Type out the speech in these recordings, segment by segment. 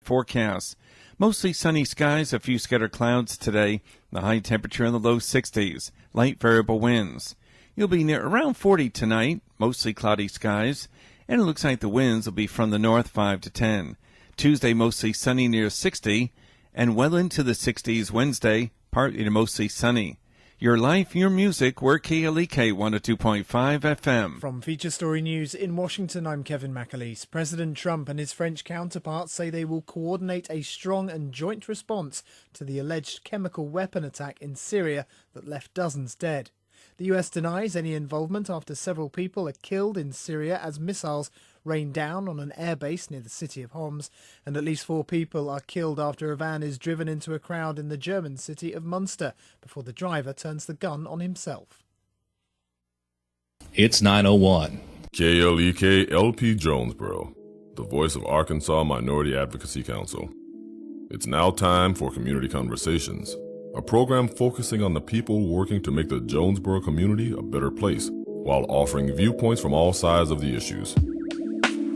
forecast. Mostly sunny skies, a few scattered clouds today. The high temperature in the low 60s. Light variable winds. You'll be near around 40 tonight. Mostly cloudy skies. And it looks like the winds will be from the north 5 to 10. Tuesday, mostly sunny near 60. And well into the 60s Wednesday, partly to mostly sunny. Your life, your music, we're KLEK 102.5 FM. From Feature Story News in Washington, I'm Kevin McAleese. President Trump and his French counterparts say they will coordinate a strong and joint response to the alleged chemical weapon attack in Syria that left dozens dead. The US denies any involvement after several people are killed in Syria as missiles rain down on an airbase near the city of Homs, and at least 4 people are killed after a van is driven into a crowd in the German city of Munster before the driver turns the gun on himself. It's 9:01. KLEK LP Jonesboro, the voice of Arkansas Minority Advocacy Council. It's now time for Community Conversations, a program focusing on the people working to make the Jonesboro community a better place, while offering viewpoints from all sides of the issues.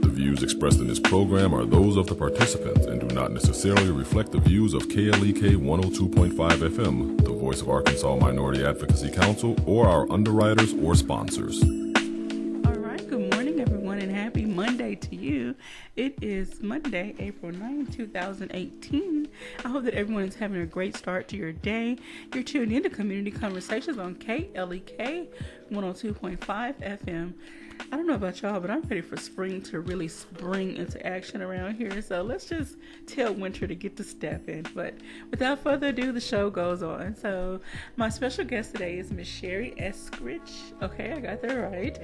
The views expressed in this program are those of the participants and do not necessarily reflect the views of KLEK 102.5 FM, the voice of Arkansas Minority Advocacy Council, or our underwriters or sponsors. All right, good morning, everyone, and happy Monday to you. It is Monday, April 9, 2018. I hope that everyone is having a great start to your day. You're tuned into Community Conversations on KLEK 102.5 FM. I don't know about y'all, but I'm ready for spring to really spring into action around here. So let's just tell winter to get to step in. But without further ado, the show goes on. So my special guest today is Miss Sherry Eskridge. Okay, I got that right.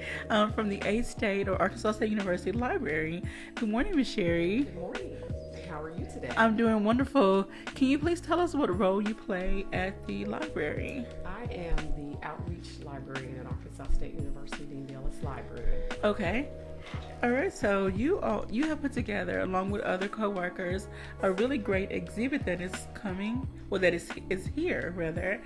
From the A-State or Arkansas State University Library. Good morning, Miss Sherry. Good morning. How are you today? I'm doing wonderful. Can you please tell us what role you play at the library? I am the outreach librarian at Arkansas State University, the Ellis Library. Okay. All right. So you have put together, along with other co-workers, a really great exhibit that is coming, well, that is here rather,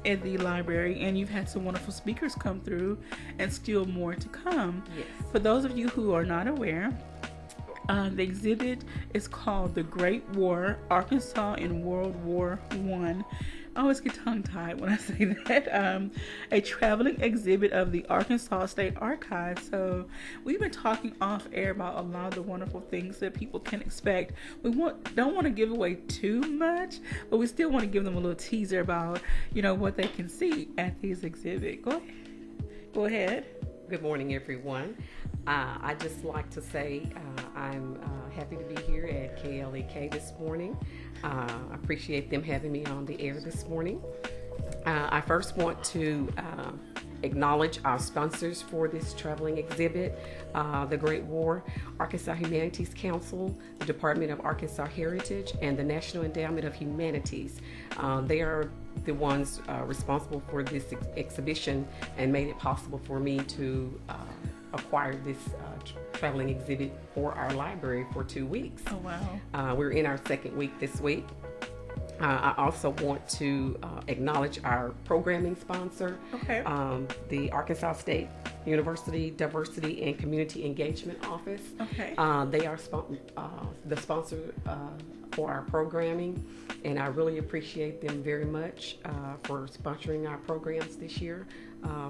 in the library, and you've had some wonderful speakers come through, and still more to come. Yes. For those of you who are not aware, the exhibit is called The Great War, Arkansas in World War I. I always get tongue-tied when I say that. A traveling exhibit of the Arkansas State Archives. So we've been talking off air about a lot of the wonderful things that people can expect. We don't want to give away too much, but we still want to give them a little teaser about, what they can see at these exhibits. Go ahead. Good morning, everyone. I'd just like to say I'm happy to be here at KLEK this morning. I appreciate them having me on the air this morning. I first want to acknowledge our sponsors for this traveling exhibit, The Great War, Arkansas Humanities Council, the Department of Arkansas Heritage, and the National Endowment of Humanities. They are the ones responsible for this exhibition and made it possible for me to acquire this traveling exhibit for our library for 2 weeks. Oh, wow. We're in our second week this week. I also want to acknowledge our programming sponsor, okay. The Arkansas State University Diversity and Community Engagement Office. Okay. They are the sponsor for our programming, and I really appreciate them very much for sponsoring our programs this year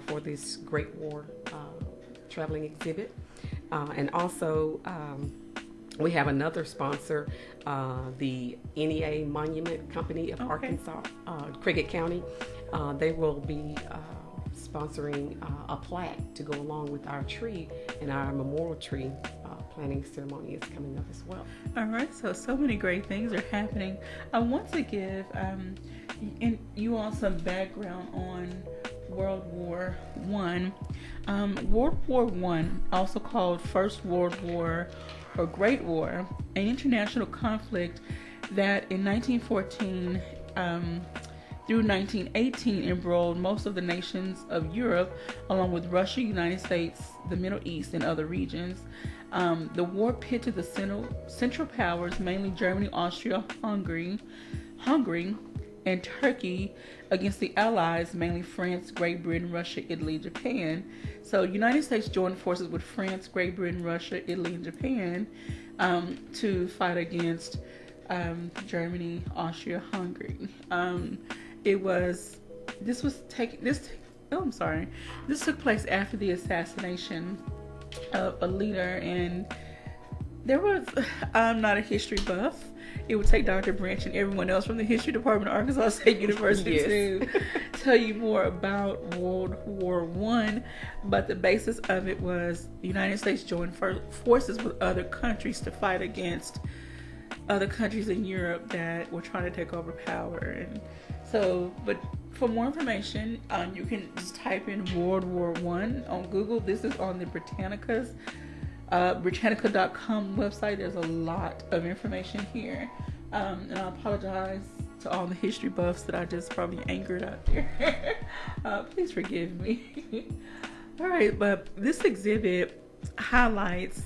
for this Great War traveling exhibit. And also, we have another sponsor, the NEA Monument Company of Arkansas, Cricket County. They will be sponsoring a plaque to go along with our tree, and our memorial tree planting ceremony is coming up as well. All right, so many great things are happening. I want to give you all some background on World War I. World War I, also called First World War or Great War, an international conflict that in 1914 through 1918 embroiled most of the nations of Europe, along with Russia, United States, the Middle East, and other regions. The war pitted the Central Powers, mainly Germany, Austria, Hungary, and Turkey, against the Allies, mainly France, Great Britain, Russia, Italy, Japan. So United States joined forces with France, Great Britain, Russia, Italy, and Japan to fight against Germany, Austria, Hungary. This took place after the assassination of a leader, and there was, I'm not a history buff. It would take Dr. Branch and everyone else from the history department of Arkansas State University to tell you more about World War I. But the basis of it was the United States joined forces with other countries to fight against other countries in Europe that were trying to take over power. And so, but for more information, you can just type in World War I on Google. This is on the Britannica's Britannica.com website. There's a lot of information here. And I apologize to all the history buffs that I just probably angered out there. Please forgive me. All right, but this exhibit highlights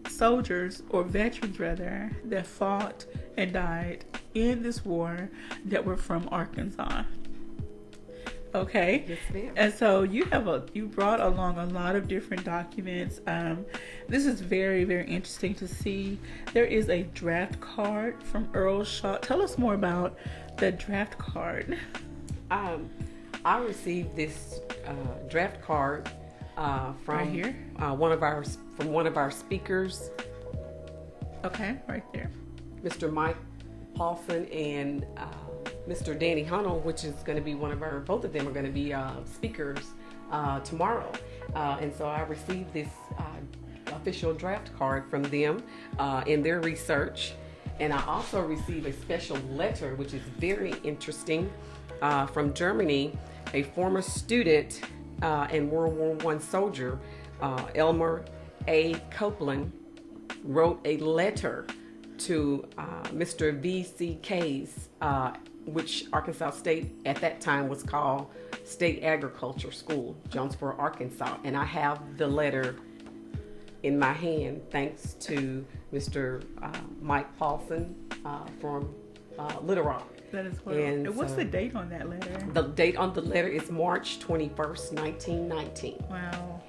soldiers, or veterans rather, that fought and died in this war that were from Arkansas. Okay. Yes, ma'am. And so you brought along a lot of different documents. This is very, very interesting to see. There is a draft card from Earl Shaw. Tell us more about the draft card. I received this draft card from right here? one of our speakers. Okay, right there. Mr. Mike Paulson and Mr. Danny Hunnell, which is going to be both of them are going to be speakers tomorrow. And so I received this official draft card from them in their research. And I also received a special letter, which is very interesting, from Germany. A former student and World War I soldier, Elmer A. Copeland, wrote a letter to Mr. V.C. Case, which Arkansas State at that time was called State Agriculture School, Jonesboro, Arkansas. And I have the letter in my hand thanks to Mr. Mike Paulson from Little Rock. That is wonderful. And what's the date on that letter? The date on the letter is March 21st, 1919. Wow.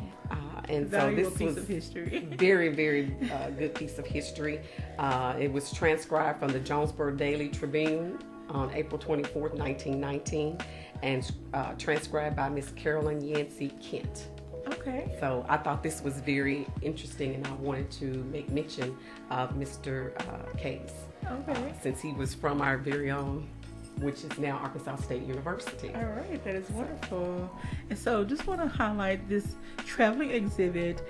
And so valuable this piece was of history. very, very good piece of history. It was transcribed from the Jonesboro Daily Tribune on April 24th, 1919, and transcribed by Miss Carolyn Yancey Kent. Okay. So I thought this was very interesting, and I wanted to make mention of Mr. Case. Okay. Since he was from our very own, which is now Arkansas State University. All right, that is wonderful. And so just want to highlight this traveling exhibit,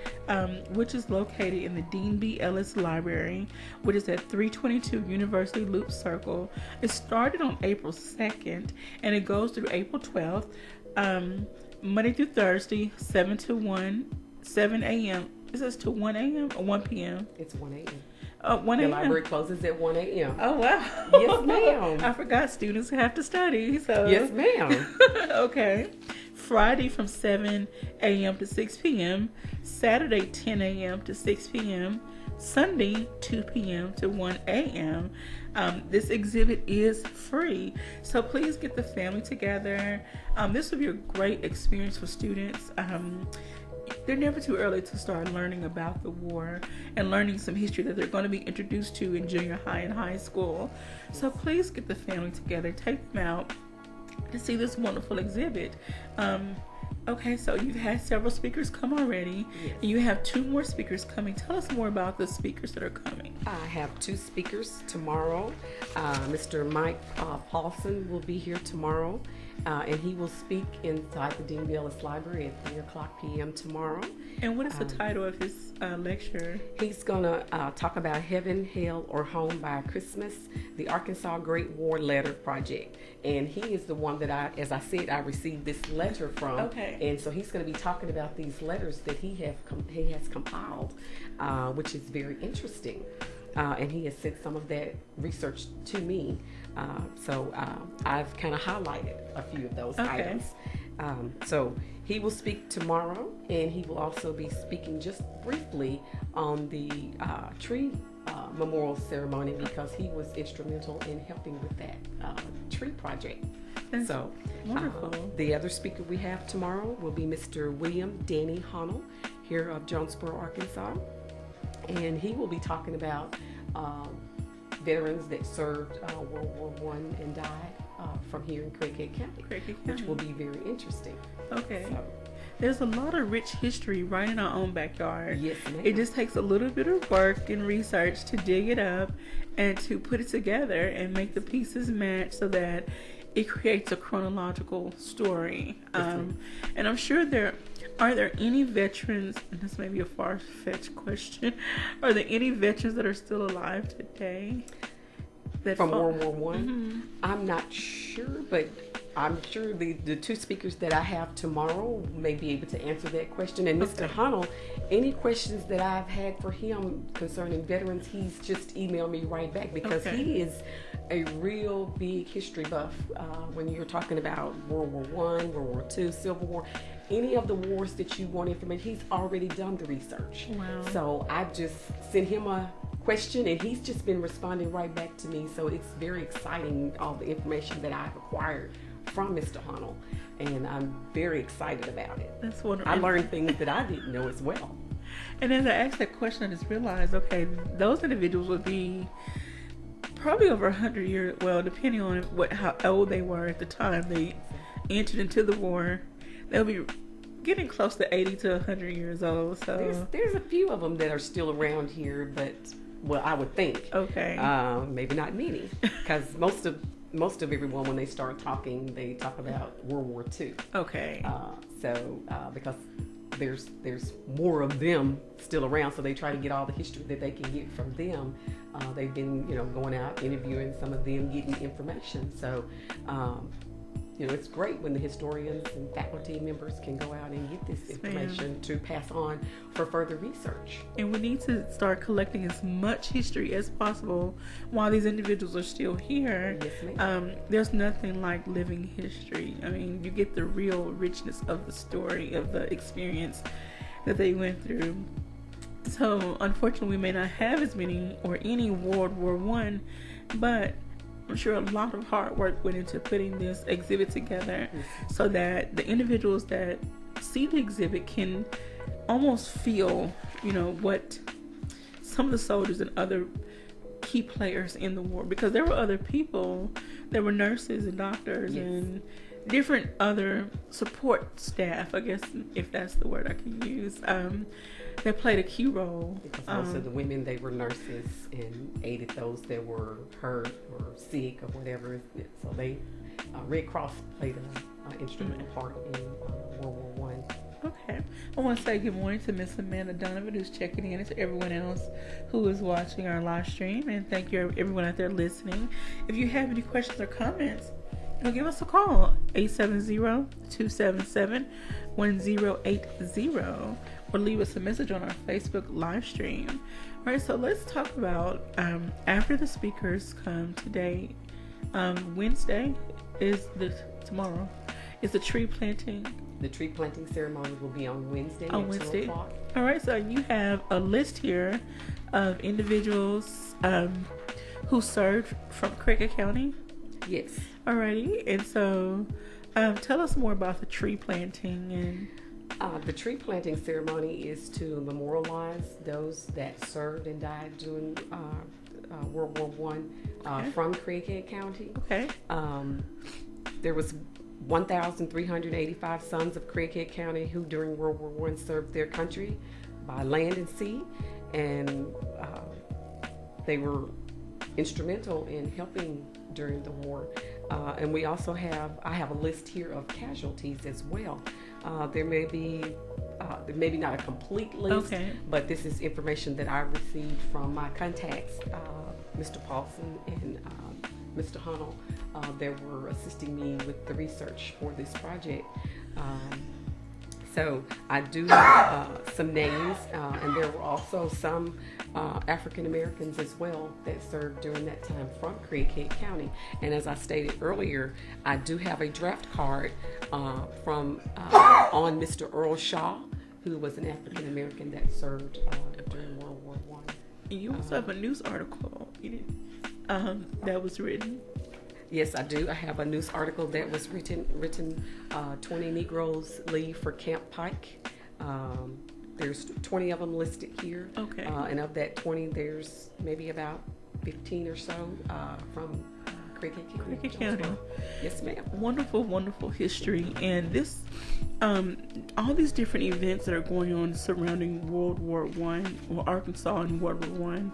which is located in the Dean B. Ellis Library, which is at 322 University Loop Circle. It started on April 2nd, and it goes through April 12th, Monday through Thursday, 7 a.m. It says to 1 a.m. or 1 p.m.? It's 1 a.m. 1 a.m. The library closes at 1 a.m. Oh, wow. Yes, ma'am. I forgot students have to study. So yes, ma'am. Okay. Friday from 7 a.m. to 6 p.m. Saturday, 10 a.m. to 6 p.m. Sunday, 2 p.m. to 1 a.m. This exhibit is free, so please get the family together. This will be a great experience for students. They're never too early to start learning about the war and learning some history that they're going to be introduced to in junior high and high school. So please get the family together, take them out to see this wonderful exhibit. Okay, so you've had several speakers come already. Yes. And you have 2 more speakers coming. Tell us more about the speakers that are coming. I have 2 speakers tomorrow. Mr. Mike Paulson will be here tomorrow, and he will speak inside the Dean B. Ellis Library at 3 o'clock p.m. tomorrow. And what is the title of his lecture? He's going to talk about Heaven, Hell, or Home by Christmas, the Arkansas Great War Letter Project. And he is the one that I received this letter from. Okay. And so he's going to be talking about these letters that he has compiled, which is very interesting. And he has sent some of that research to me. So I've kind of highlighted a few of those items. So he will speak tomorrow, and he will also be speaking just briefly on the tree memorial ceremony, because he was instrumental in helping with that tree project. That's so wonderful. The other speaker we have tomorrow will be Mr. William Danny Hunnell, here of Jonesboro, Arkansas. and he will be talking about veterans that served World War I and died from here in Craighead County, which will be very interesting. Okay. So, there's a lot of rich history right in our own backyard. yes, ma'am. It just takes a little bit of work and research to dig it up and to put it together and make the pieces match so that it creates a chronological story. And I'm sure are there any veterans, and this may be a far-fetched question, are there any veterans that are still alive today? From World War I? Mm-hmm. I'm not sure, but I'm sure the two speakers that I have tomorrow may be able to answer that question. And Mr. Hunnell, any questions that I've had for him concerning veterans, he's just emailed me right back, because he is a real big history buff. When you're talking about World War I, World War II, Civil War, any of the wars that you want information, he's already done the research. Wow. So I just sent him a question, and he's just been responding right back to me. So it's very exciting, all the information that I've acquired from Mr. Hunnell, and I'm very excited about it. That's wonderful. I learned things that I didn't know as well. And as I asked that question, I just realized, okay, those individuals would be probably over 100 years, well, depending on how old they were at the time they entered into the war. They'll be getting close to 80 to 100 years old. So there's a few of them that are still around here, but well, I would think. Okay. Maybe not many, because most of everyone, when they start talking, they talk about World War II. Okay. Because there's more of them still around, so they try to get all the history that they can get from them. They've been, going out interviewing some of them, getting information. So, it's great when the historians and faculty members can go out and get this information to pass on for further research. And we need to start collecting as much history as possible while these individuals are still here. Yes, ma'am. There's nothing like living history. I mean, you get the real richness of the story, of the experience that they went through. So, unfortunately, we may not have as many or any World War I, but I'm sure a lot of hard work went into putting this exhibit together so that the individuals that see the exhibit can almost feel, what some of the soldiers and other key players in the war, because there were other people, there were nurses and doctors and different other support staff, I guess, if that's the word I can use, that played a key role. Because most of the women, they were nurses and aided those that were hurt or sick or whatever. So they, Red Cross played an instrumental part in World War I. Okay. I want to say good morning to Miss Amanda Donovan, who's checking in, and to everyone else who is watching our live stream. And thank you, everyone out there listening. If you have any questions or comments, give us a call, 870-277-1080, or leave us a message on our Facebook live stream. All right, so let's talk about after the speakers come today. Wednesday is tomorrow is the tree planting. The tree planting ceremony will be on Wednesday. On Wednesday. 2 o'clock. All right, so you have a list here of individuals who served from Craighead County. Yes. Alrighty, and so tell us more about the tree planting. And the tree planting ceremony is to memorialize those that served and died during World War I from Craighead County. Okay. There was 1,385 sons of Craighead County who during World War I served their country by land and sea, and they were instrumental in helping during the war. And we also I have a list here of casualties as well. There may be maybe not a complete list, but this is information that I received from my contacts, Mr. Paulson and Mr. Hunnell, that were assisting me with the research for this project. So I do have some names, and there were also some African Americans as well that served during that time from Craighead County. And as I stated earlier, I do have a draft card on Mr. Earl Shaw, who was an African American that served during World War I. And you also have a news article that was written. Yes, I do. I have a news article that was written 20 Negroes leave for Camp Pike. There's 20 of them listed here. Okay. And of that 20, there's maybe about 15 or so from Cricket County. Yes, ma'am. Wonderful, wonderful history. And this, all these different events that are going on surrounding World War One, or Arkansas and World War One,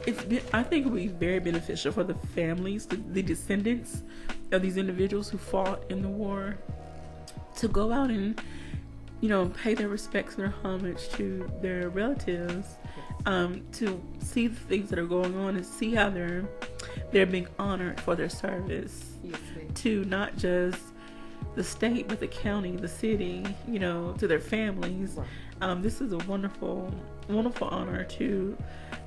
I think it would be very beneficial for the families, the descendants of these individuals who fought in the war, to go out and, pay their respects, their homage to their relatives, to see the things that are going on and see how they're being honored for their service. Yes, ma'am. To not just the state, but the county, the city, to their families. Right. This is a wonderful, wonderful honor to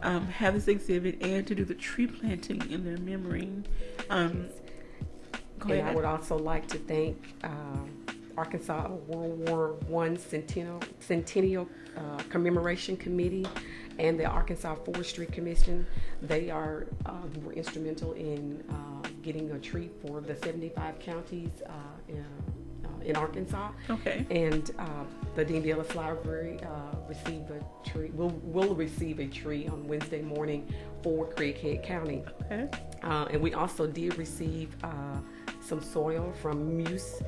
have this exhibit and to do the tree planting in their memory. Go ahead. I would also like to thank Arkansas World War I Centennial Commemoration Committee and the Arkansas Forestry Commission. They were instrumental in getting a tree for the 75 counties in Arkansas. Okay. And the Dean D. Ellis Library received a tree. Will receive a tree on Wednesday morning for Craighead County. Okay. And we also did receive some soil from Meuse,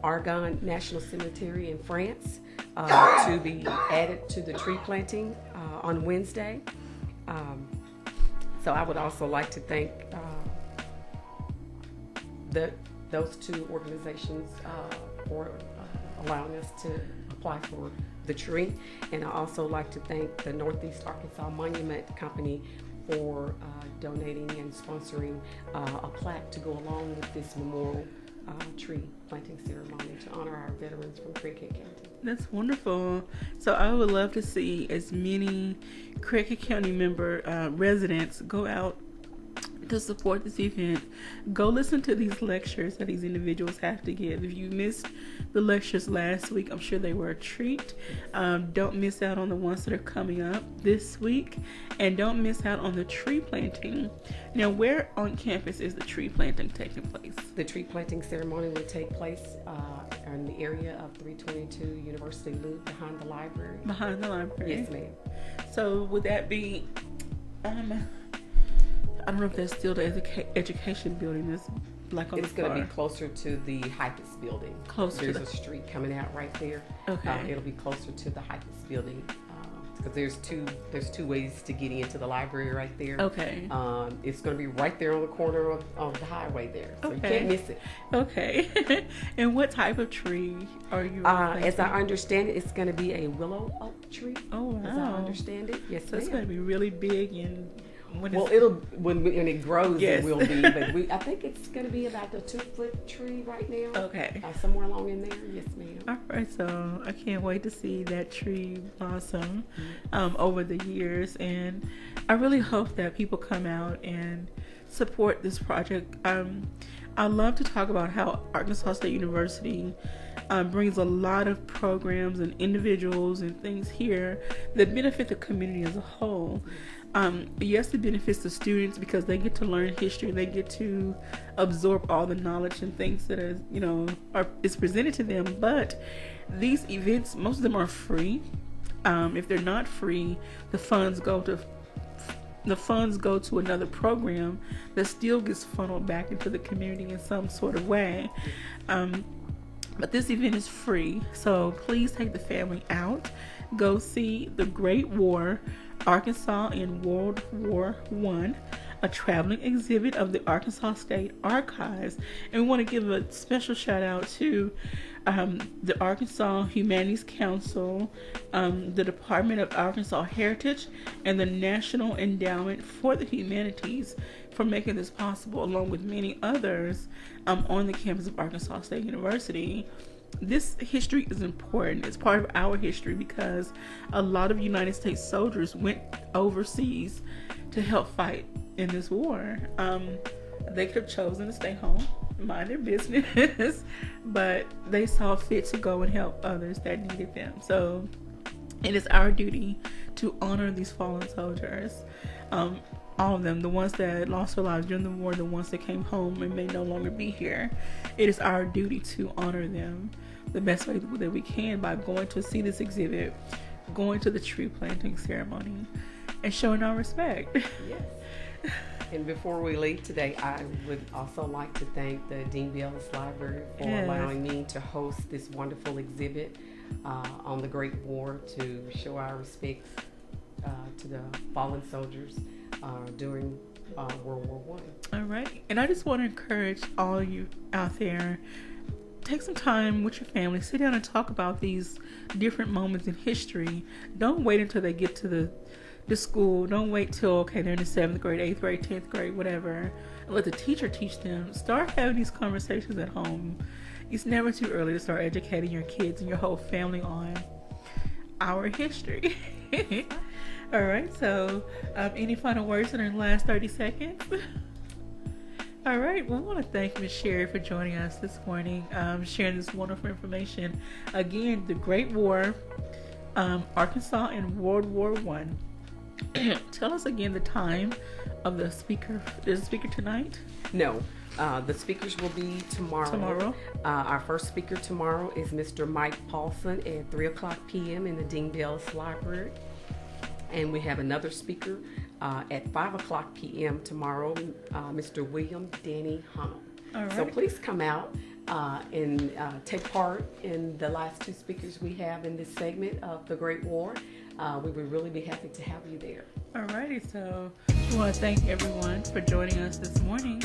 Argonne National Cemetery in France, to be added to the tree planting on Wednesday. So I would also like to thank those two organizations for allowing us to apply for the tree. And I also like to thank the Northeast Arkansas Monument Company for donating and sponsoring a plaque to go along with this memorial tree planting ceremony to honor our veterans from Cricket County. That's wonderful. So I would love to see as many Cricket County residents go out to support this event. Go listen to these lectures that these individuals have to give. If you missed the lectures last week, I'm sure they were a treat. Don't miss out on the ones that are coming up this week, and don't miss out on the tree planting. Now, where on campus is the tree planting taking place? The tree planting ceremony will take place in the area of 322 University Loop behind the library. Behind the library? Yes, ma'am. So would that be, I don't know if that's still the education building. That's like on it's the going to be closer to the Hypus building. Closer. There's a street coming out right there. Okay. It'll be closer to the Hypus building because there's two ways to get into the library right there. Okay. It's going to be right there on the corner of the highway there, so you can't miss it. Okay. And what type of tree are you? As I understand it, it's going to be a willow oak tree. Oh wow. As I understand it, yes, so it's going to be really big and. When it grows, yes. It will be. But I think it's going to be about a 2-foot tree right now. Okay. Somewhere along in there. Yes, ma'am. All right. So I can't wait to see that tree blossom over the years, and I really hope that people come out and support this project. I love to talk about how Arkansas State University brings a lot of programs and individuals and things here that benefit the community as a whole. Yes, it benefits the students because they get to learn history. They get to absorb all the knowledge and things that is presented to them. But these events, most of them are free. If they're not free, the funds go to another program that still gets funneled back into the community in some sort of way. But this event is free, so please take the family out. Go see The Great War, Arkansas in World War I, a traveling exhibit of the Arkansas State Archives. And we want to give a special shout out to the Arkansas Humanities Council, the Department of Arkansas Heritage, and the National Endowment for the Humanities for making this possible, along with many others on the campus of Arkansas State University. This history is important. It's part of our history because a lot of United States soldiers went overseas to help fight in this war. They could have chosen to stay home, mind their business, but they saw fit to go and help others that needed them. So it is our duty to honor these fallen soldiers. all of them, the ones that lost their lives during the war, the ones that came home and may no longer be here. It is our duty to honor them the best way that we can by going to see this exhibit, going to the tree planting ceremony, and showing our respect. Yes. And before we leave today, I would also like to thank the Dean B. Ellis Library for allowing me to host this wonderful exhibit on the Great War, to show our respects to the fallen soldiers during World War I. All right. And I just want to encourage all of you out there, take some time with your family, sit down and talk about these different moments in history. Don't wait until they get to the school. Don't wait till, okay, they're in the 7th grade, 8th grade, 10th grade, whatever. Let the teacher teach them. Start having these conversations at home. It's never too early to start educating your kids and your whole family on our history. All right, so any final words in the last 30 seconds? All right, well, I want to thank Ms. Sherry for joining us this morning, sharing this wonderful information. Again, the Great War, Arkansas and World War I. Tell us again the time of the speaker. Is the speaker tonight? No, the speakers will be tomorrow. Our first speaker tomorrow is Mr. Mike Paulson at 3:00 p.m. in the Dean B. Ellis Library. And we have another speaker at 5:00 p.m. tomorrow, Mr. William Danny Hunnell. All right. So please come out and take part in the last two speakers we have in this segment of the Great War. We would really be happy to have you there. Alrighty, so we want to thank everyone for joining us this morning.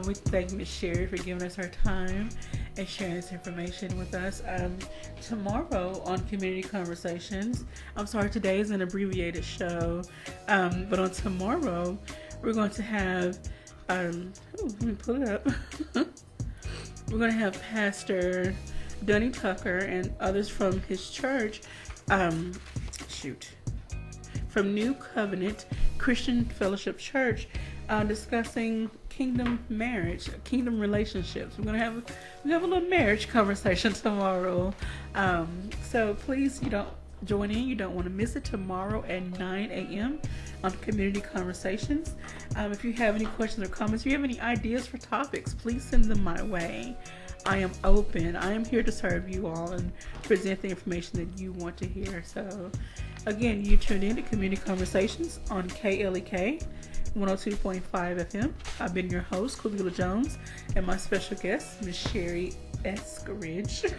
We thank Ms. Sherry for giving us her time and sharing this information with us. Tomorrow on Community Conversations, today is an abbreviated show, but on tomorrow we're going to have, let me pull it up. We're going to have Pastor Dunny Tucker and others from his church, from New Covenant Christian Fellowship Church, discussing kingdom marriage, kingdom relationships. We're gonna have a little marriage conversation tomorrow. So please, you don't join in. You don't want to miss it tomorrow at 9 a.m. on Community Conversations. If you have any questions or comments, if you have any ideas for topics, please send them my way. I am open. I am here to serve you all and present the information that you want to hear. So, again, you tuned in to Community Conversations on KLEK 102.5 FM. I've been your host, Khalila Jones, and my special guest, Ms. Sherry Eskridge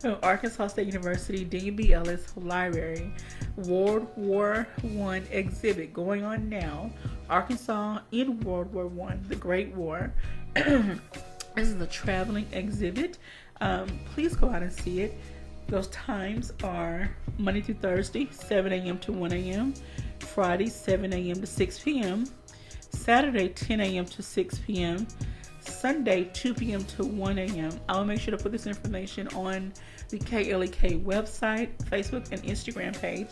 from Arkansas State University, Dean B. Ellis Library. World War I exhibit going on now. Arkansas in World War I, the Great War. This is a traveling exhibit. Please go out and see it. Those times are Monday through Thursday, 7 a.m. to 1 a.m. Friday, 7 a.m. to 6 p.m. Saturday, 10 a.m. to 6 p.m. Sunday, 2 p.m. to 1 a.m. I'll make sure to put this information on the KLEK website, Facebook, and Instagram page.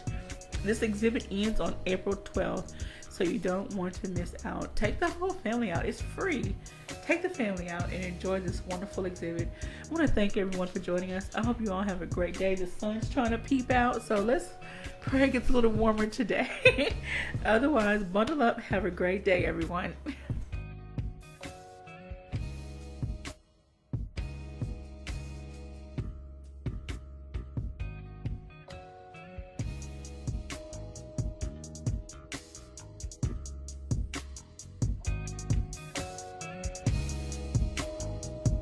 This exhibit ends on April 12th, so you don't want to miss out. Take the whole family out. It's free. Take the family out and enjoy this wonderful exhibit. I want to thank everyone for joining us. I hope you all have a great day. The sun's trying to peep out, so let's pray it gets a little warmer today. Otherwise, bundle up. Have a great day, everyone.